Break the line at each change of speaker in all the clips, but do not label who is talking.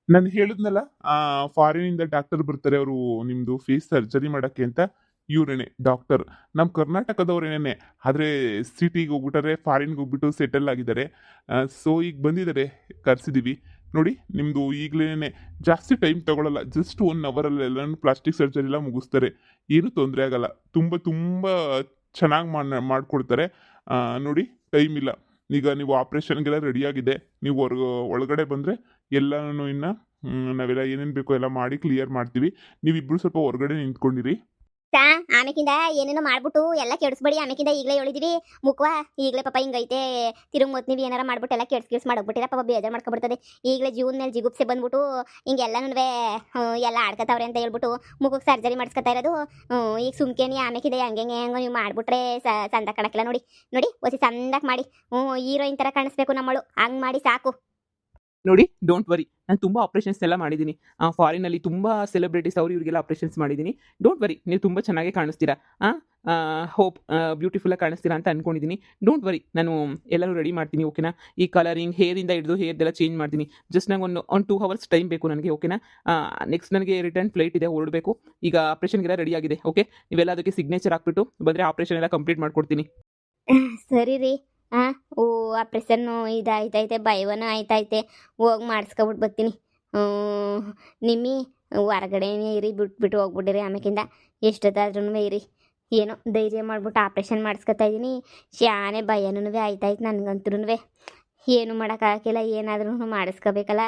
ನಾನು ಹೇಳಿದ್ನಲ್ಲ ಫಾರಿನಿಂದ ಡಾಕ್ಟರ್ ಬರ್ತಾರೆ ಅವರು ನಿಮ್ಮದು ಫೇಸ್ ಸರ್ಜರಿ ಮಾಡೋಕ್ಕೆ ಅಂತ. ಇವರೇನೆ ಡಾಕ್ಟರ್. ನಮ್ಮ ಕರ್ನಾಟಕದವರೇನೆ. ಆದರೆ ಸಿಟಿಗೆ ಹೋಗ್ಬಿಟ್ಟಾರೆ, ಫಾರಿನ್‌ಗೆ ಹೋಗ್ಬಿಟ್ಟು ಸೆಟಲ್ ಆಗಿದ್ದಾರೆ. ಸೊ ಈಗ ಬಂದಿದ್ದಾರೆ, ಕರೆಸಿದ್ದೀವಿ. ನೋಡಿ ನಿಮ್ಮದು ಈಗಲೇನೆ ಜಾಸ್ತಿ ಟೈಮ್ ತಗೊಳ್ಳಲ್ಲ. ಜಸ್ಟ್ 1 ಅವರಲ್ಲಿ ಎಲ್ಲಾನು ಪ್ಲಾಸ್ಟಿಕ್ ಸರ್ಜರಿ ಎಲ್ಲ ಮುಗಿಸ್ತಾರೆ. ಏನೂ ತೊಂದರೆ ಆಗಲ್ಲ. ತುಂಬ ತುಂಬ ಚೆನ್ನಾಗಿ ಮಾಡ್ಕೊಡ್ತಾರೆ. ನೋಡಿ ಟೈಮ್ ಇಲ್ಲ. ಈಗ ನೀವು ಆಪ್ರೇಷನ್‌ಗೆಲ್ಲ ರೆಡಿಯಾಗಿದೆ. ನೀವು ಒಳಗಡೆ ಬಂದರೆ ಎಲ್ಲಾನು ನಾವೆಲ್ಲ ಏನೇನು ಬೇಕೋ ಎಲ್ಲ ಮಾಡಿ ಕ್ಲಿಯರ್ ಮಾಡ್ತೀವಿ. ನೀವಿಬ್ರು ಸ್ವಲ್ಪ ಹೊರಗಡೆ ನಿಂತ್ಕೊಂಡಿರಿ.
ತಾ ಆಮೇಕಿಂದ ಏನೇನೋ ಮಾಡ್ಬಿಟ್ಟು ಎಲ್ಲ ಕೆಡಿಸ್ಬೇಡಿ. ಆಮೇಕಿಂದ ಈಗಲೇ ಹೇಳಿದೀವಿ ಮುಖವ ಈಗಲೇ ಪಾಪ ಹಿಂಗೈತೆ. ತಿರುಗಿ ಮತ್ ನೀವು ಏನಾರ ಮಾಡ್ಬಿಟ್ಟು ಎಲ್ಲ ಕೆಡ್ಸ್ ಮಾಡೋಗ್ಬಿಟ್ಟಿರ ಪಾಪ ಬೇಜಾರು ಮಾಡ್ಕೊಬಿಡ್ತದೆ. ಈಗಲೇ ಜೀವನ ಮೇಲೆ ಜಿಗುಪ್ಸೆ ಬಂದ್ಬಿಟ್ಟು ಹಿಂಗೆಲ್ಲನೂ ಎಲ್ಲ ಆಡ್ಕತಾವ್ರೆ ಅಂತ ಹೇಳ್ಬಿಟ್ಟು ಮುಖಕ್ಕೆ ಸರ್ಜರಿ ಮಾಡಿಸ್ಕೊತಾ ಇರೋದು. ಈಗ ಸುಮ್ಕೇನಿ ಆಮೇಕಿದೆ ಹಂಗೆ ಹೆಂಗೋ ನೀವು ಮಾಡ್ಬಿಟ್ರೆ ಸಂದ ಕಾಣಕ್ಕಿಲ್ಲ. ನೋಡಿ ನೋಡಿ ಒಸಿ ಸಂದಕ್ಕೆ ಮಾಡಿ. ಹೀರೋಯಿನ್ ಥರ ಕಾಣಿಸ್ಬೇಕು ನಮ್ಮಳು. ಹಂಗೆ ಮಾಡಿ ಸಾಕು.
ನೋಡಿ ಡೋಂಟ್ ವರಿ, ನಾನು ತುಂಬ ಆಪ್ರೇಷನ್ಸ್ ಎಲ್ಲ ಮಾಡಿದ್ದೀನಿ. ಫಾರಿನಲ್ಲಿ ತುಂಬ ಸೆಲೆಬ್ರಿಟೀಸ್ ಅವರು ಇವರಿಗೆಲ್ಲ ಆಪ್ರೇಷನ್ಸ್ ಮಾಡಿದ್ದೀನಿ. ಡೋಂಟ್ ವರಿ, ನೀವು ತುಂಬ ಚೆನ್ನಾಗೇ ಕಾಣಿಸ್ತೀರಾ. ಹೋಪ್ ಬ್ಯೂಟಿಫುಲ್ಲಾಗಿ ಕಾಣಿಸ್ತೀರಾ ಅಂತ ಅಂದ್ಕೊಂಡಿದ್ದೀನಿ. ಡೋಂಟ್ ವರಿ, ನಾನು ಎಲ್ಲರೂ ರೆಡಿ ಮಾಡ್ತೀನಿ. ಓಕೆನಾ? ಈ ಕಲರಿಂಗ್ ಹೇರಿಂದ ಹಿಡಿದು ಹೇರ್ದೆಲ್ಲ ಚೇಂಜ್ ಮಾಡ್ತೀನಿ. ಜಸ್ಟ್ ನಂಗೆ ಒಂದು 2 ಅವರ್ಸ್ ಟೈಮ್ ಬೇಕು ನನಗೆ. ಓಕೆನಾ? ನೆಕ್ಸ್ಟ್ ನನಗೆ ರಿಟರ್ನ್ ಫ್ಲೈಟ್ ಇದೆ, ಹೊರಡಬೇಕು. ಈಗ ಆಪ್ರೇಷನ್ಗೆಲ್ಲ ರೆಡಿ ಆಗಿದೆ. ಓಕೆ, ನೀವೆಲ್ಲ ಅದಕ್ಕೆ ಸಿಗ್ನೇಚರ್ ಹಾಕ್ಬಿಟ್ಟು ಬಂದರೆ ಆಪ್ರೇಷನ್ ಎಲ್ಲ ಕಂಪ್ಲೀಟ್ ಮಾಡ್ಕೊಡ್ತೀನಿ.
ಸರಿ ರೀ. ಓ ಆಪ್ರೇಷನ್ನು ಇದಾಯ್ತೈತೆ, ಭಯವನ ಆಯ್ತೈತೆ. ಹೋಗಿ ಮಾಡಿಸ್ಕೊಬಿಟ್ಟು ಬರ್ತೀನಿ. ನಿಮ್ಮಿ ಹೊರಗಡೆನೇ ಇರಿ, ಬಿಟ್ಬಿಟ್ಟು ಹೋಗ್ಬಿಟ್ಟಿರಿ ಆಮೇಕಿಂದ. ಎಷ್ಟೊತ್ತಾದ್ರೂ ಇರಿ. ಏನೋ ಧೈರ್ಯ ಮಾಡ್ಬಿಟ್ಟು ಆಪ್ರೇಷನ್ ಮಾಡಿಸ್ಕೊತಾ ಇದ್ದೀನಿ. ಶಾನೆ ಭಯನೂ ಆಯ್ತಾಯ್ತು ನನಗಂತೂ. ಏನು ಮಾಡೋಕ್ಕಾಗಿಲ್ಲ, ಏನಾದ್ರೂ ಮಾಡಿಸ್ಕೋಬೇಕಲ್ಲ.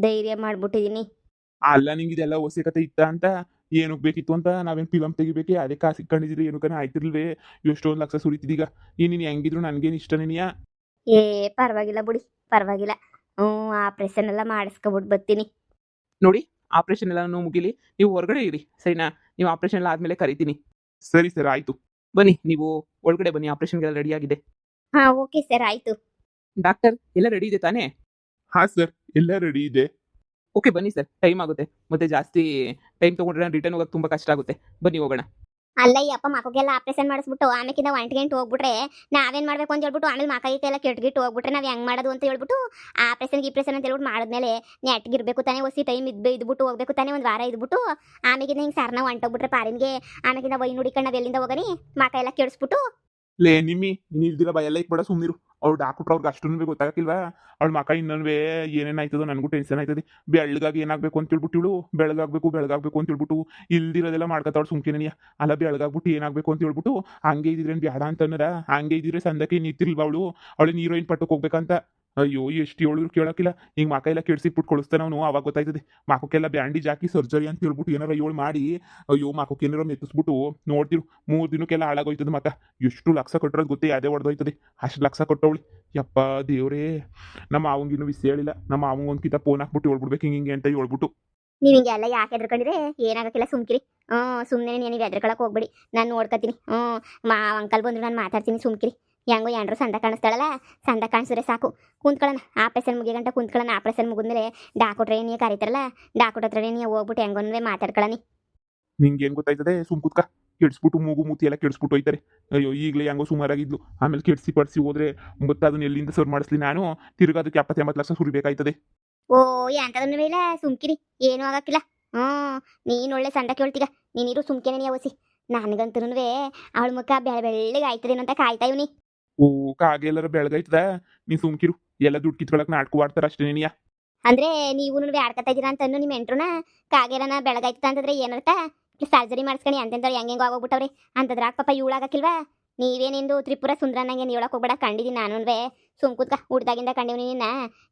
ಧೈರ್ಯ ಮಾಡ್ಬಿಟ್ಟಿದ್ದೀನಿ.
ಅಲ್ಲ ನಿಂಗೆ ಇದೆಲ್ಲ ಅವಶ್ಯಕತೆ ಇತ್ತ ಅಂತ ಏನಕ್ಕೆ ಬೇಕಿತ್ತು ಅಂತ ನಾವೇನು ಫಿಲಮ್ ತೆಗಿಬೇಕು ಅದೇ ಕಾಸು ಇಟ್ಕೊಂಡಿದ್ದೀರಿ ಏನಕ್ಕನ ಆಯ್ತಿರ್ಲ್ವೇ? ಎಷ್ಟೊಂದು ಲಕ್ಷ ಸುರಿತಿದೀಗ. ನೀನು ಹೆಂಗಿದ್ರು ನನಗೇನು ಇಷ್ಟ ನೀನಿಯಾ.
ಏ ಪರವಾಗಿಲ್ಲ ಬಿಡಿ, ಪರವಾಗಿಲ್ಲ. ಆಪ್ರೇಷನ್ ಎಲ್ಲ ಮಾಡಿಸ್ಕೊಬಿಟ್ಟು ಬರ್ತೀನಿ.
ನೋಡಿ, ಆಪ್ರೇಷನ್ ಎಲ್ಲನೂ ಮುಗಿಲಿ, ನೀವು ಹೊರಗಡೆ ಇರಿ, ಸರಿನಾ? ನೀವು ಆಪ್ರೇಷನ್ ಎಲ್ಲ ಆದಮೇಲೆ ಕರಿತೀನಿ.
ಸರಿ ಸರ್, ಆಯಿತು.
ಬನ್ನಿ, ನೀವು ಒಳಗಡೆ ಬನ್ನಿ. ಆಪ್ರೇಷನ್ಗೆಲ್ಲ ರೆಡಿ ಆಗಿದೆ.
ಓಕೆ ಸರ್, ಆಯಿತು.
ಡಾಕ್ಟರ್ ಎಲ್ಲ ರೆಡಿ ಇದೆ ತಾನೇ?
ಹಾಂ ಸರ್, ಎಲ್ಲ ರೆಡಿ ಇದೆ.
ಓಕೆ ಬನ್ನಿ ಸರ್, ಟೈಮ್ ಆಗುತ್ತೆ. ಮತ್ತೆ ಜಾಸ್ತಿ ಟೈಮ್ ತೊಗೊಂಡ್ರೆ ರಿಟರ್ನ್ ಹೋಗೋಕೆ ತುಂಬ ಕಷ್ಟ ಆಗುತ್ತೆ. ಬನ್ನಿ ಹೋಗೋಣ.
ಅಲ್ಲ ಈ ಅಪ್ಪ ಮಕ್ಕಳಿಗೆಲ್ಲ ಆಪ್ರೇಷನ್ ಮಾಡಿಸ್ಬಿಟ್ಟು ಆಮೇಕಿಂದ ಒಂಟಿಗೆಂಟು ಹೋಗ್ಬಿಟ್ರೆ ನಾವೇನ್ ಮಾಡ್ಬೇಕು ಅಂತ ಹೇಳ್ಬಿಟ್ಟು ಆಮೇಲೆ ಮಕ್ಕಳಿಗೆಲ್ಲ ಕೆಟ್ಗಿಟ್ಟು ಹೋಗ್ಬಿಟ್ರೆ ನಾವ್ ಹೆಂಗ್ ಮಾಡೋದು ಅಂತ ಹೇಳ್ಬಿಟ್ಟು ಆಪ್ರೇಷನ್ ಅಂತ ಹೇಳ್ಬಿಟ್ಟು ಮಾಡಿದ್ಮೇಲೆ ನೆಟ್ಗಿರ್ಬೇಕು ತಾನೇ. ಹೊಸಿ ಟೈಮ್ ಇದ್ಬಿಟ್ಟು ಹೋಗ್ಬೇಕು ತಾನೇ, ಒಂದು ವಾರ ಇದ್ಬಿಟ್ಟು ಆಮೇಕಿಂದ ಹಿಂಗೆ ಸರ್ನ ಹೊಂಟೋಗ್ಬಿಟ್ರೆ ಪಾರಿನ್ಗೆ ಆಮೇಕಿಂದ ವೈ ನುಡಿಕೊಂಡು ನಾವ್ ಎಲ್ಲಿಂದ ಹೋಗನಿ ಮಕ್ಕ ಎಲ್ಲ ಕೆಡಿಸ್ಬಿಟ್ಟು.
ಲೇ ನಿಮ್ಮಿ, ನೀನು ಇಲ್ದಿರ ಭಯ ಬೇಡ, ಸುಮ್ಮನಿರು. ಅವ್ರು ಡಾಕ್ಟ್ರು ಅವ್ರಿಗೆ ಅಷ್ಟೂ ಗೊತ್ತಾಗಕ್ಕಿಲ್ವಾ? ಅವಳ ಮಕ್ಕ ಇನ್ನೊಂದು ಏನೇನಾಯ್ತದೋ ನನಗೂ ಟೆನ್ಷನ್ ಆಯ್ತದೆ. ಬೆಳಗಾಗಿ ಏನಾಗಬೇಕು ಅಂತ ಹೇಳ್ಬಿಟ್ಟು ಇವಳು ಬೆಳಗಾಗಬೇಕು ಅಂತ ಹೇಳ್ಬಿಟ್ಟು ಇಲ್ದಿರೋದೆಲ್ಲ ಮಾಡ್ಕೊತಾವಳು ಸುಮ್ಕಿನೇನಿಯ. ಅಲ್ಲ ಬೆಳಗಾಗ್ಬಿಟ್ಟು ಏನಾಗಬೇಕು ಅಂತ ಹೇಳ್ಬಿಟ್ಟು ಹಂಗೆ ಇದ್ದಿದ್ರೇನು ಬೇಡ ಅಂತಂದ್ರ, ಹಂಗೆ ಇದ್ದಿದ್ರೆ ಸಂದಕ್ಕೆ ನಿಂತಿರ್ಲ್ವ ಅವಳು ಹೀರೋಯಿನ್ ಪಟ್ಟಕ್ಕೆ ಹೋಗ್ಬೇಕಂತ. ಅಯ್ಯೋ ಎಷ್ಟು ಹೇಳಿದ್ರು ಕೇಳೋಕ್ಕಿಲ್ಲ. ಹಿಂಗೆ ಮಕ್ಕ ಎಲ್ಲ ಕೆಡ್ಸಿಟ್ಬಿಟ್ಟು ಕಳಿಸ್ತಾನೆ ಅವನು. ಅವಾಗ ಗೊತ್ತಾಯ್ತದೆ ಮಕ್ಕಕ್ಕೆಲ್ಲ ಬ್ಯಾಂಡೇಜ್ ಹಾಕಿ ಸರ್ಜರಿ ಅಂತ ಹೇಳ್ಬಿಟ್ಟು ಏನಾರ ಏಳು ಮಾಡಿ ಅಯ್ಯೋ ಮಕ್ಕಕ್ಕೆ ಏನಾರ ಮೆತ್ತಿಸ್ಬಿಟ್ಟು ನೋಡ್ತಿರು 3 ದಿನಕ್ಕೆಲ್ಲ ಹಾಳಾಗೋಯ್ತದೆ ಮಕ್ಕ. ಎಷ್ಟು ಲಕ್ಷ ಕೊಟ್ಟಿರೋದು ಗೊತ್ತೇ, ಅದೇ ಹೊಡೆದೋಯ್ತದೆ. ಅಷ್ಟು ಲಕ್ಷ ಕೊಟ್ಟವಳಿ. ಯಪ್ಪ ದೇವ್ರೇ, ನಮ್ಮ ಮಾವಂಗಿನ್ನೂ ವಿಷಯ ಹೇಳಿಲ್ಲ. ನಮ್ಮ ಮಾವಂಗೆ ಒಂದು ಕಿತ ಫೋನ್ ಹಾಕ್ಬಿಟ್ಟು ಹೇಳ್ಬಿಡ್ಬೇಕು ಹಿಂಗೆ ಅಂತ ಹೇಳ್ಬಿಟ್ಟು.
ನೀವ್ ಹಿಂಗೆಲ್ಲ ಯಾಕೆ ಹೆದರ್ಕೊಂಡಿದ್ರೆ ಏನಾಗಕ್ಕಿಲ್ಲ, ಸುಮ್ಕಿರಿ. ಸುಮ್ಮನೆ ನೀವು ಹೆದರ್ಕೊಳಕ್ ಹೋಗ್ಬೇಡಿ, ನಾನು ನೋಡ್ಕೊತೀನಿ. ಅಂಕಲ್ ಬಂದ್ರು ನಾನು ಮಾತಾಡ್ತೀನಿ, ಸುಮ್ಕಿರಿ. ಹೆಂಗೋ ಎಂಡ್ರು ಸಂದ ಕಾಣಿಸ್ತಾಳಲ್ಲ, ಸಂದ ಕಾಣಿಸಿದ್ರೆ ಸಾಕು. ಕುಂತ್ಕೊಳ್ಳೋಣ, ಆಪ್ರೇಷನ್ ಮುಗಿಯಗಂಟ ಕುಂತ್ಕೊಳ್ಳೋಣ. ಆಪ್ರೇಷನ್ ಮುಗಿದ್ಮೇಲೆ ಡಾಕ್ಟ್ರೇ ನೀವು ಕರೀತಾರಲ್ಲ, ಡಾಕ್ಟ್ರ್ ಹತ್ರನೇ ನೀವು ಹೋಗ್ಬಿಟ್ಟು ಹೆಂಗೊಂದ್ರೆ ಮಾತಾಡ್ಕೊಳ್ಳಿ.
ನಿಂಗೆ ಏನು ಗೊತ್ತಾಯ್ತದೆ? ಸುಮ್ ಕುತ್ಕ. ಕೆಡ್ಸ್ಬಿಟ್ಟು ಮೂಗು ಮೂತಿ ಎಲ್ಲ ಕೆಡ್ಸ್ಬಿಟ್ಟು ಹೋಯ್ತಾರೆ. ಅಯ್ಯೋ ಈಗಲೇ ಹೆಂಗೋ ಸುಮಾರಾಗಿದ್ಲು, ಆಮೇಲೆ ಕೆಡ್ಸಿ ಪಡಿಸಿ ಹೋದ್ರೆ ಮತ್ತೆ ಅದನ್ನ ಎಲ್ಲಿಂದ ಸರ್ ಮಾಡಿಸ್ಲಿ ನಾನು? ತಿರ್ಗಾ ಅದಕ್ಕೆ 70-80 ಲಕ್ಷ ಸುರಿಬೇಕಾಯ್ತದೆ.
ಓ ಎಂತದನ್ನು ಇಲ್ಲ, ಸುಮ್ಕಿರಿ. ಏನೂ ಆಗಕ್ಕಿಲ್ಲ. ನೀನು ಒಳ್ಳೆ ಸಂದ ಕೇಳ್ತೀಗ. ನೀನಿರು ಸುಮ್ಕೆನೆ ನೀ ಅವಸಿ. ನನಗಂತೂ ಅವಳ ಮುಖ ಬೆಳ್ಳಗೆ ಆಯ್ತದೇನೋ ಅಂತ ಕಾಯ್ತಾ ಇವ್ನಿ.
ಓ ಕಾಗೆ ಎಲ್ಲರ ಬೆಳಗಾಯ್ತದ? ನೀ ಸುಮ್ಕಿರು. ಎಲ್ಲ ದುಡ್ಡು ಕಿತ್ಕೊಳಕ್ ನಾಟಕ ಆಡ್ತಾರ ಅಷ್ಟೇ ನೀನಿಯ.
ಅಂದ್ರೆ ನೀವು ಆಡ್ಕೊತಾ ಇದೀರಾ ಅಂತ ನಿಮ್ಮ ಎಂಟ್ರುನ ಕಾಗೇರನ ಬೆಳಗಾಯ್ತ ಅಂತಂದ್ರೆ ಏನರ್ಥ? ಸರ್ಜರಿ ಮಾಡಿಸ್ಕೊಂಡು ಎಂತೆಂತ ಹೆಂಗೆಂಗೋ ಆಗೋಗ್ಬಿಟ್ಟವ್ರಿ ಅಂತದ್ರಾಗ ಪಾಪ ಇವಳಾಗಕ್ಕಿಲ್ವಾ? ನೀವೇನಿಂದು ತ್ರಿಪುರ ಸುಂದ್ರನಂಗೆ ಹೇಳಕ್ ಹೋಗ್ಬೇಡ. ಕಂಡಿದ್ದೀನಿ ನಾನು. ಸುಮ್ ಕೂತ್ಕ, ಹುಡ್ದಾಗಿಂದ ಕಂಡಿವ್ ನಿನ್ನ.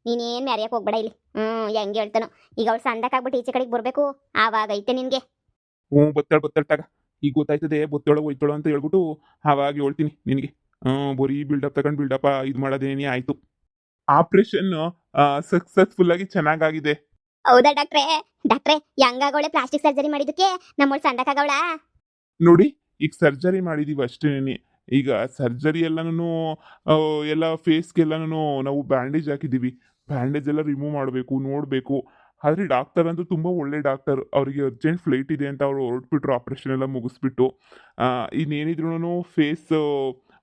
ನೀನೇನು ಮ್ಯಾರಿಯಕ್ಕೆ ಹೋಗ್ಬೇಡ ಇಲ್ಲಿ. ಹೆಂಗೆ ಹೇಳ್ತಾನೋ. ಈಗ ಅವಳು ಸಂದಕ್ಕಾಗ್ಬಿಟ್ಟು ಈಚೆ ಕಡೆಗೆ ಬರಬೇಕು, ಆವಾಗ ಐತೆ ನಿನಗೆ.
ಹ್ಞೂ ಬತ್ತಾಳ ಈಗ ಗೊತ್ತಾಯ್ತದೆ ಬೊತ್ತೊಳಗೆ ಹೋಯ್ತಳು ಅಂತ ಹೇಳ್ಬಿಟ್ಟು ಆವಾಗ ಹೇಳ್ತೀನಿ ನಿನಗೆ. ಬರೀ ಬಿಲ್ಡಪ್ ತಗೊಂಡು ಬಿಲ್ಡಪ್ಪ ಇದು ಮಾಡೋದೇನೇ ಆಯಿತು. ಆಪ್ರೇಷನ್ ಸಕ್ಸಸ್ಫುಲ್ ಆಗಿ ಚೆನ್ನಾಗಾಗಿದೆ.
ಹೌದಾ ಡಾಕ್ಟ್ರೇ? ಡಾಕ್ಟ್ರೇ ಹೆಂಗಾಗವಳೆ ಪ್ಲಾಸ್ಟಿಕ್ ಸರ್ಜರಿ ಮಾಡಿದ್ದಕ್ಕೆ ನಮ್ಮಳು ಸಂದಕ್ಕಾಗವಳ?
ನೋಡಿ ಈಗ ಸರ್ಜರಿ ಮಾಡಿದೀವಿ ಅಷ್ಟೇನೆ. ಈಗ ಸರ್ಜರಿ ಎಲ್ಲನೂ ಎಲ್ಲ ಫೇಸ್ಗೆಲ್ಲನೂ ನಾವು ಬ್ಯಾಂಡೇಜ್ ಹಾಕಿದ್ದೀವಿ. ಬ್ಯಾಂಡೇಜ್ ಎಲ್ಲ ರಿಮೂವ್ ಮಾಡಬೇಕು, ನೋಡಬೇಕು. ಆದರೆ ಡಾಕ್ಟರ್ ಅಂತೂ ತುಂಬ ಒಳ್ಳೆ ಡಾಕ್ಟರ್. ಅವರಿಗೆ ಅರ್ಜೆಂಟ್ ಫ್ಲೈಟ್ ಇದೆ ಅಂತ ಅವರು ಹೊರಟ್ಬಿಟ್ರು ಆಪ್ರೇಷನ್ ಎಲ್ಲ ಮುಗಿಸ್ಬಿಟ್ಟು. ಇನ್ನೇನಿದ್ರು ಫೇಸ್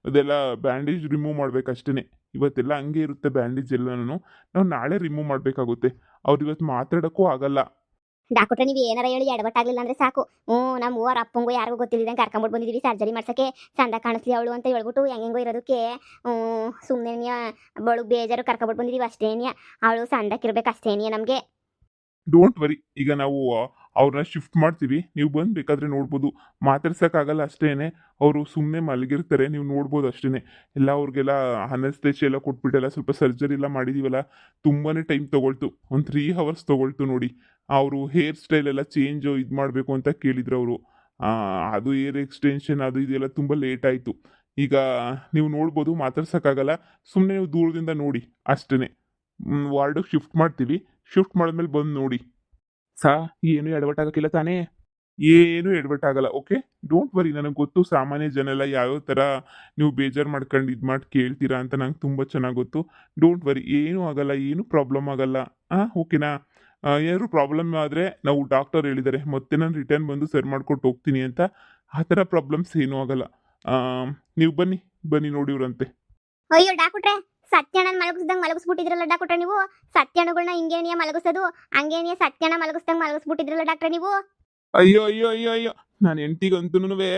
ಅದೆಲ್ಲ ಬ್ಯಾಂಡೇಜ್ ರಿಮೂವ್ ಮಾಡ್ಬೇಕಷ್ಟೇ. ಇವತ್ತೆಲ್ಲ ಹಂಗೆ ಇರುತ್ತೆ ಬ್ಯಾಂಡೇಜ್ ಎಲ್ಲನೂ. ನಾವು ನಾಳೆ ರಿಮೂವ್ ಮಾಡಬೇಕಾಗುತ್ತೆ. ಅವ್ರು ಇವತ್ತು ಮಾತಾಡೋಕ್ಕೂ ಆಗಲ್ಲ.
ಡಾಕ್ಟ್ರೆ ನೀವು ಏನಾರ ಹೇಳಿ ಎಡವಟ್ಟಾಗ್ಲಿಲ್ಲ ಅಂದ್ರೆ ಸಾಕು. ನಮ್ಮ ಅವ್ರ ಅಪ್ಪಂಗೂ ಯಾರಿಗೂ ಗೊತ್ತಿಲ್ಲದಂಗೆ ಕರ್ಕೊಂಬಿಟ್ಟು ಬಂದಿದ್ದೀವಿ ಸರ್ಜರಿ ಮಾಡ್ಸಕ್ಕೆ, ಚಂದ ಕಾಣಿಸ್ಲಿ ಅವಳು ಅಂತ ಹೇಳ್ಬಿಟ್ಟು ಹೆಂಗೆಂಗೋ ಇರೋದಕ್ಕೆ ಸುಮ್ಮನೆ ಬಳು ಬೇಜಾರು ಕರ್ಕೊಂಬಿಟ್ಟು ಬಂದಿದ್ದೀವಿ ಅಷ್ಟೇನಿಯ. ಅವಳು ಸಂದಕ್ಕಿರ್ಬೇಕು ಅಷ್ಟೇನಿಯ ನಮಗೆ.
ಡೋಂಟ್ ವರಿ, ಈಗ ನಾವು ಅವ್ರನ್ನ ಶಿಫ್ಟ್ ಮಾಡ್ತೀವಿ, ನೀವು ಬಂದು ಬೇಕಾದ್ರೆ ನೋಡ್ಬೋದು. ಮಾತಾಡ್ಸೋಕ್ಕಾಗಲ್ಲ ಅಷ್ಟೇನೆ, ಅವರು ಸುಮ್ಮನೆ ಮಲಗಿರ್ತಾರೆ, ನೀವು ನೋಡ್ಬೋದು ಅಷ್ಟೇ. ಎಲ್ಲ ಅವ್ರಿಗೆಲ್ಲ ಅನಸ್ತೇಶಿ ಎಲ್ಲ ಕೊಟ್ಬಿಟ್ಟೆಲ್ಲ ಸ್ವಲ್ಪ ಸರ್ಜರಿ ಎಲ್ಲ ಮಾಡಿದೀವಲ್ಲ, ತುಂಬಾ ಟೈಮ್ ತೊಗೊಳ್ತು, ಒಂದು 3 hours ತೊಗೊಳ್ತು ನೋಡಿ. ಅವರು ಹೇರ್ ಸ್ಟೈಲ್ ಎಲ್ಲ ಚೇಂಜ್ ಇದು ಮಾಡಬೇಕು ಅಂತ ಕೇಳಿದ್ರು ಅವರು. ಅದು ಏರ್ ಎಕ್ಸ್ಟೆನ್ಷನ್ ಅದು ಇದೆಲ್ಲ ತುಂಬ ಲೇಟ್ ಆಯಿತು. ಈಗ ನೀವು ನೋಡ್ಬೋದು, ಮಾತಾಡ್ಸೋಕ್ಕಾಗಲ್ಲ, ಸುಮ್ಮನೆ ನೀವು ದೂರದಿಂದ ನೋಡಿ ಅಷ್ಟೇ. ವಾರ್ಡಿಗೆ ಶಿಫ್ಟ್ ಮಾಡ್ತೀವಿ, ಶಿಫ್ಟ್ ಮಾಡಿದ್ಮೇಲೆ ಬಂದು ನೋಡಿ. ಏನು ಎಡವಟ್ಟಾಗಕ್ಕಿಲ್ಲ ತಾನೇ? ಏನು ಎಡವಟ್ಟಾಗಲ್ಲ. Okay, don't worry. ನನಗೆ ಗೊತ್ತು ಸಾಮಾನ್ಯ ಜನ ಎಲ್ಲ ಯಾವ್ಯಾವ ಥರ ನೀವು ಬೇಜಾರು ಮಾಡ್ಕೊಂಡು ಇದು ಮಾಡಿ ಕೇಳ್ತೀರಾ ಅಂತ ನಂಗೆ ತುಂಬ ಚೆನ್ನಾಗಿ ಗೊತ್ತು. ಡೋಂಟ್ ವರಿ, ಏನೂ ಆಗಲ್ಲ, ಏನೂ ಪ್ರಾಬ್ಲಮ್ ಆಗಲ್ಲ. ಓಕೆನಾ? ಏನಾದ್ರು ಪ್ರಾಬ್ಲಮ್ ಆದರೆ ನಾವು ಡಾಕ್ಟರ್ ಹೇಳಿದ್ದಾರೆ, ಮತ್ತೆ ನಾನು ರಿಟರ್ನ್ ಬಂದು ಸರಿ ಮಾಡ್ಕೊಟ್ಟು ಹೋಗ್ತೀನಿ ಅಂತ. ಆ ಥರ ಪ್ರಾಬ್ಲಮ್ಸ್ ಏನೂ ಆಗಲ್ಲ. ನೀವು ಬನ್ನಿ ನೋಡಿವ್ರಂತೆ.
ಅಯ್ಯೋ ಡಾಕ್ಟ್ರೆ, ಸತ್ಯಣ್ಣನ ಮಲಗಿಸ್ದಂಗೆ ಮಲಗಿಸ್ಬಿಟ್ಟಿದ್ರಲ್ಲ ಡಾಕ್ಟ್ರೆ ನೀವು. ಸತ್ಯಣ್ಣಗಳನ್ನ ಹಿಂಗೇನಿಯ ಮಲಗಿಸೋದು, ಹಂಗೇನಿಯ ಸತ್ಯಣ್ಣ ಮಲಗಿಸ್ದಂಗೆ ಮಲಗಿಸ್ಬಿಟ್ಟಿದ್ರಲ್ಲ ಡಾಕ್ಟ್ರೆ ನೀವು.
ಅಯ್ಯೋ ಅಯ್ಯೋ ಅಯ್ಯೋ ಅಯ್ಯೋ, ನಾನು ಹೆಂಡ್ತಿಗಂತೂನುವೆ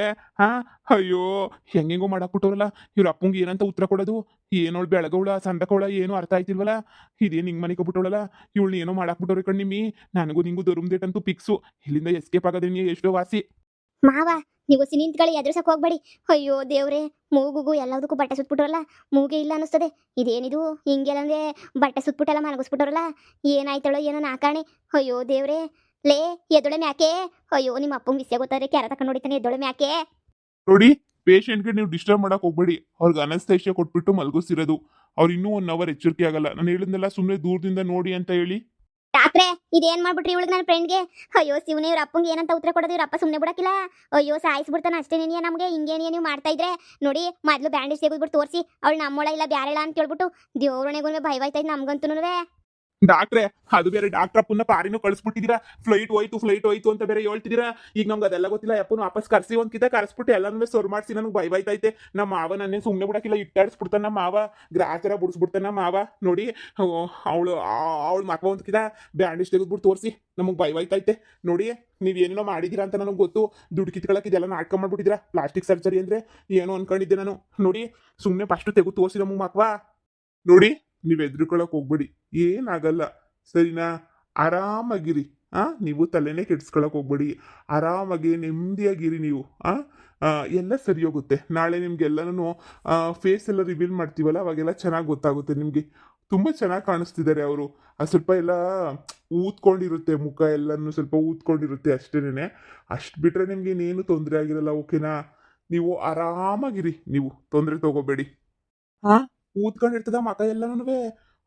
ಅಯ್ಯೋ ಹೆಂಗೆಂಗೋ ಮಾಡಾಕ್ಬಿಟ್ಟವ್ರಲ್ಲ. ಇವ್ರ ಅಪ್ಪಂಗೆ ಏನಂತ ಉತ್ತರ ಕೊಡೋದು? ಏನೋಳು ಬೆಳಗವಳ ಸಂದಕವಳ ಏನೋ ಅರ್ಥ ಆಯ್ತಿಲ್ವಲ್ಲ. ಇದೇನು ಹಿಂಗೆ ಮನೆ ಕೊಟ್ಬಿಟ್ಟವಳಲ್ಲ, ಇವಳನ್ನ ಏನೋ ಮಾಡಾಕ್ಬಿಟ್ಟವ್ರೆ ಕಣ್ಣಿಮ್ಮಿ. ನನಗೂ ನಿಂಗೂ ದೊರುಮ್ದೇಟಂತೂ ಪಿಕ್ಸು. ಇಲ್ಲಿಂದ ಎಸ್ಕೇಪ್ ಆಗೋದೇ ಎಷ್ಟೋ ವಾಸಿ.
ಮಾವ, ನೀವು ನಿಂತ್ಕೊಳ್ಳಿ, ಎದುರ್ಸಕ್ಕೆ ಹೋಗ್ಬೇಡಿ. ಅಯ್ಯೋ ದೇವ್ರೆ, ಮೂಗುಗೂ ಎಲ್ಲದಕ್ಕೂ ಬಟ್ಟೆ ಸುತ್ಬಿಟ್ರಲ್ಲ, ಮೂಗೇ ಇಲ್ಲ ಅನ್ನಿಸ್ತದೆ. ಇದೇನಿದು ಹಿಂಗೆಲ್ಲಂದ್ರೆ ಬಟ್ಟೆ ಸುತ್ಬಿಟ್ಟೆಲ್ಲ ಮಲಗಿಸ್ಬಿಟ್ಟವ್ರಲ್ಲ, ಏನಾಯ್ತಳೋ ಏನೋ ನಾಕಾಣೆ. ಅಯ್ಯೋ ದೇವ್ರೆ, ಲೇ ಎದೊಳೆ ಮ್ಯಾಕೆ. ಅಯ್ಯೋ ನಿಮ್ಮ ಅಪ್ಪಂಗೆ ವಿಷಯ ಗೊತ್ತಾದ್ರೆ ಕ್ಯಾರ ತಕೊಂಡು ನೋಡಿತಾನೆ, ಎದೊಳೆ ಮ್ಯಾಕೆ.
ನೋಡಿ, ಪೇಷಂಟ್ಗೆ ನೀವು ಡಿಸ್ಟರ್ಬ್ ಮಾಡಕ್ ಹೋಗ್ಬೇಡಿ. ಅವ್ರಿಗೆ ಅನಸ್ತೇಶಿಯ ಕೊಟ್ಬಿಟ್ಟು ಮಲಗಿಸಿರೋದು. ಅವ್ರು ಇನ್ನೂ 1 hour ಎಚ್ಚರಿಕೆ ಆಗಲ್ಲ. ನಾನು ಹೇಳಿದ್ನೆಲ್ಲ ಸುಮ್ಮನೆ ದೂರದಿಂದ ನೋಡಿ ಅಂತ ಹೇಳಿ.
ಡಾಕ್ಟ್ರೆ, ಇದೇನ್ ಮಾಡ್ಬಿಟ್ರಿ ಇವಳಿಗೆ ನನ್ನ ಫ್ರೆಂಡ್ಗೆ? ಅಯ್ಯೋ ಶಿವನೇ, ಇವ್ರ ಅಪ್ಪಂಗೆ ಏನಂತ ಉತ್ತರ ಕೊಡೋದು? ಇವ್ರ ಅಪ್ಪ ಸುಮ್ಮನೆ ಬಿಡಕ್ಕಿಲ್ಲ. ಅಯ್ಯೋ ಸಾಯಿಸ್ಬಿಡ್ತಾನೆ ಅಷ್ಟೇ ನೀನಿಯ ನಮಗೆ. ಹಿಂಗೇನಿಯ ನೀವು ಮಾಡ್ತಾ ಇದ್ರೆ ನೋಡಿ, ಮೊದಲು ಬ್ಯಾಂಡೇಜ್ ತೆಗೆದ್ಬಿಟ್ಟು ತೋರಿಸಿ, ಅವಳು ನಮ್ಮೊಳ ಇಲ್ಲ ಬ್ಯಾರೆಳ ಅಂತ ಹೇಳ್ಬಿಟ್ಟು ದೇವ್ರನೆಗೂ ಭಯವಾಯ್ತಾಯ್ತು ನಮ್ಗಂತೂ.
ಡಾಕ್ಟ್ರೆ, ಅದು ಬೇರೆ ಡಾಕ್ಟರ್ ಅಪ್ಪನ್ನ ಪಾರಿನೂ ಕಳಿಸ್ಬಿಟ್ಟಿದ್ದೀರಾ. ಫ್ಲೈಟ್ ಹೋಯ್ತು ಅಂತ ಬೇರೆ ಹೇಳ್ತಿದ್ದೀರಾ. ಈಗ ನಮ್ಗೆ ಅದೆಲ್ಲ ಗೊತ್ತಿಲ್ಲ. ಅಪ್ಪನ ವಾಪಸ್ ಕರ್ಸಿ ಒಂದ್ಕಿತ ಕರೆಸ್ಬಿಟ್ಟು ಎಲ್ಲನೂ ಸೊರ್ ಮಾಡಿಸಿ ನನಗೆ ಭಯವಾಯ್ತೈತೆ. ನಮ್ಮ ಮಾವ ನನ್ನೇನು ಸುಮ್ಮನೆ ಬಿಡಕ್ಕಿಲ್ಲ, ಇಟ್ಟಾಡಿಸ್ಬಿಡ್ತಾನೆ ನಮ್ಮ ಮಾವ, ಗ್ರಾಚಾರ ಬಿಡಿಸ್ಬಿಡ್ತಾನೆ ನಮ್ಮ ಮಾವ. ನೋಡಿ, ಅವಳು ಮಕ್ಕ ಒಂದ್ಕಿತ ಬ್ಯಾಂಡೇಜ್ ತೆಗೆದ್ಬಿಟ್ಟು ತೋರಿಸಿ, ನಮಗೆ ಭಯವಾಯ್ತೈತೆ. ನೋಡಿ, ನೀವೇನೇನೋ ಮಾಡಿದ್ದೀರಾ ಅಂತ ನನಗೆ ಗೊತ್ತು. ದುಡ್ಡು ಕಿತ್ಕೊಳ್ಳೋಕೆ ಇದೆಲ್ಲ ನಾಟಕ ಮಾಡ್ಬಿಟ್ಟಿದ್ದೀರಾ. ಪ್ಲಾಸ್ಟಿಕ್ ಸರ್ಜರಿ ಅಂದರೆ ಏನೋ ಅನ್ಕೊಂಡಿದ್ದೆ ನಾನು. ನೋಡಿ, ಸುಮ್ಮನೆ ಫಸ್ಟು ತೆಗೆದು ತೋರಿಸಿ ನಮಗೆ ಮಕ್ವಾ. ನೋಡಿ, ನೀವು ಹೆದ್ರಿಕೊಳ್ಳೋಕೆ ಹೋಗ್ಬೇಡಿ, ಏನಾಗಲ್ಲ, ಸರಿನಾ? ಆರಾಮಾಗಿರಿ. ನೀವು ತಲೆನೇ ಕೆಡ್ಸ್ಕೊಳಕ್ ಹೋಗ್ಬೇಡಿ. ಆರಾಮಾಗಿ ನೆಮ್ಮದಿಯಾಗಿರಿ ನೀವು. ಎಲ್ಲ ಸರಿ ಹೋಗುತ್ತೆ. ನಾಳೆ ನಿಮ್ಗೆಲ್ಲನೂ ಫೇಸ್ ಎಲ್ಲ ರಿವೀಲ್ ಮಾಡ್ತೀವಲ್ಲ, ಅವಾಗೆಲ್ಲ ಚೆನ್ನಾಗಿ ಗೊತ್ತಾಗುತ್ತೆ ನಿಮಗೆ. ತುಂಬ ಚೆನ್ನಾಗಿ ಕಾಣಿಸ್ತಿದ್ದಾರೆ ಅವರು. ಸ್ವಲ್ಪ ಎಲ್ಲ ಊದ್ಕೊಂಡಿರುತ್ತೆ, ಮುಖ ಎಲ್ಲನೂ ಸ್ವಲ್ಪ ಊದ್ಕೊಂಡಿರುತ್ತೆ ಅಷ್ಟೇನೆ. ಅಷ್ಟು ಬಿಟ್ಟರೆ ನಿಮ್ಗೆ ಇನ್ನೇನು ತೊಂದರೆ ಆಗಿರಲ್ಲ. ಓಕೆನಾ? ನೀವು ಆರಾಮಾಗಿರಿ, ನೀವು ತೊಂದರೆ ತಗೋಬೇಡಿ. ಊದ್ಕೊಂಡಿರ್ತದ ಮಕ ಎಲ್ಲನೂ.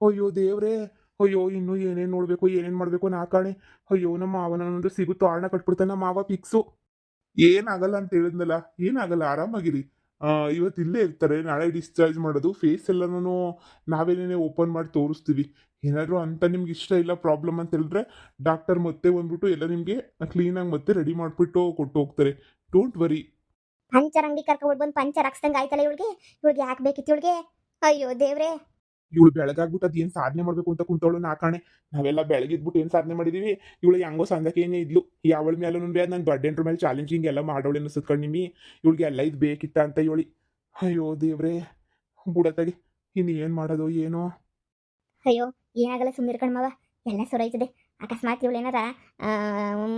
ಅಯ್ಯೋ ದೇವ್ರೆ, ಅಯ್ಯೋ ಇನ್ನೂ ಏನೇನು ನೋಡಬೇಕು, ಏನೇನು ಮಾಡಬೇಕು ನಾಕಾಣೆ. ಅಯ್ಯೋ ನಮ್ಮ ಮಾವನೊಂದು ಸಿಗುತ್ತೋ ಆರಣ ಕಟ್ಬಿಡ್ತಾನೆ ನಮ್ಮ ಮಾವ ಫಿಕ್ಸು. ಏನಾಗಲ್ಲ ಅಂತ ಹೇಳಿದ್ನಲ್ಲ, ಏನಾಗಲ್ಲ, ಆರಾಮಾಗಿರಿ. ಇವತ್ತು ಇಲ್ಲೇ ಇರ್ತಾರೆ, ನಾಳೆ ಡಿಸ್ಚಾರ್ಜ್ ಮಾಡೋದು. ಫೇಸ್ ಎಲ್ಲನೂ ನಾವೇನೇ ಓಪನ್ ಮಾಡಿ ತೋರಿಸ್ತೀವಿ. ಏನಾದರೂ ಅಂತ ನಿಮ್ಗೆ ಇಷ್ಟ ಇಲ್ಲ ಪ್ರಾಬ್ಲಮ್ ಅಂತ ಹೇಳಿದ್ರೆ ಡಾಕ್ಟರ್ ಮತ್ತೆ ಬಂದ್ಬಿಟ್ಟು ಎಲ್ಲ ನಿಮಗೆ ಕ್ಲೀನಾಗಿ ಮತ್ತೆ ರೆಡಿ ಮಾಡಿಬಿಟ್ಟು ಕೊಟ್ಟು ಹೋಗ್ತಾರೆ. Don't worry.
ಪಂಚರ್ ಅಂಗಡಿ ಕರ್ಕೊಂಡ್ಬಿಟ್ಟು ಬಂದು ಪಂಚರ್ ಹಾಕ್ಸ್ದಂಗೆ ಆಯ್ತಲ್ಲ ಇವಳಿಗೆ. ಯಾಕೆ ಬೇಕಿತ್ತು ಇವಳಿಗೆ? ಅಯ್ಯೋ ದೇವ್ರೆ.
ಇವಳು ಬೆಳಗಾಗ್ಬಿಟ್ಟು ಅದು ಏನು ಸಾಧನೆ ಮಾಡಬೇಕು ಅಂತ ಕುಂತವಳು ನಾಕಾಣೆ. ನಾವೆಲ್ಲ ಬೆಳಗಿದ್ಬಿಟ್ಟು ಏನು ಸಾಧನೆ ಮಾಡಿದೀವಿ. ಇವಳು ಹೆಂಗೋ ಸಂದಕ್ಕೆ ಏನೇ ಇದ್ಲು. ಯಾವಳ ಮೇಲೂ ನನ್ನ ದೊಡ್ಡ ಮೇಲೆ ಚಾಲೆಂಜಿಂಗ್ ಎಲ್ಲ ಮಾಡೋಳು ಅನಿಸುತ್ಕೊಂಡು ನಿಮ್ಮಿ. ಇವಳಿಗೆ ಎಲ್ಲ ಇದು ಬೇಕಿತ್ತ ಅಂತ ಹೇಳಿ. ಅಯ್ಯೋ ದೇವ್ರೆ, ಬುಡತ್ತಾಗಿ ಇನ್ನು ಏನು ಮಾಡೋದು ಏನೋ.
ಅಯ್ಯೋ ಏನಾಗಲ್ಲ, ಸುಮ್ಮನೆ ಕಣ್ಮವ, ಎಲ್ಲ ಸೊರೈತದೆ. ಅಕಸ್ಮಾತ್ ಇವಳೇನಾರ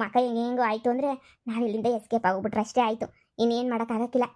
ಮಕ ಹೆಂಗೋ ಆಯಿತು ಅಂದರೆ ನಾವು ಇಲ್ಲಿಂದ ಎಸ್ಕೇಪ್ ಆಗೋಗ್ಬಿಟ್ರೆ ಅಷ್ಟೇ ಆಯಿತು. ಇನ್ನೇನು ಮಾಡೋಕ್ಕಾಗಕ್ಕಿಲ್ಲ.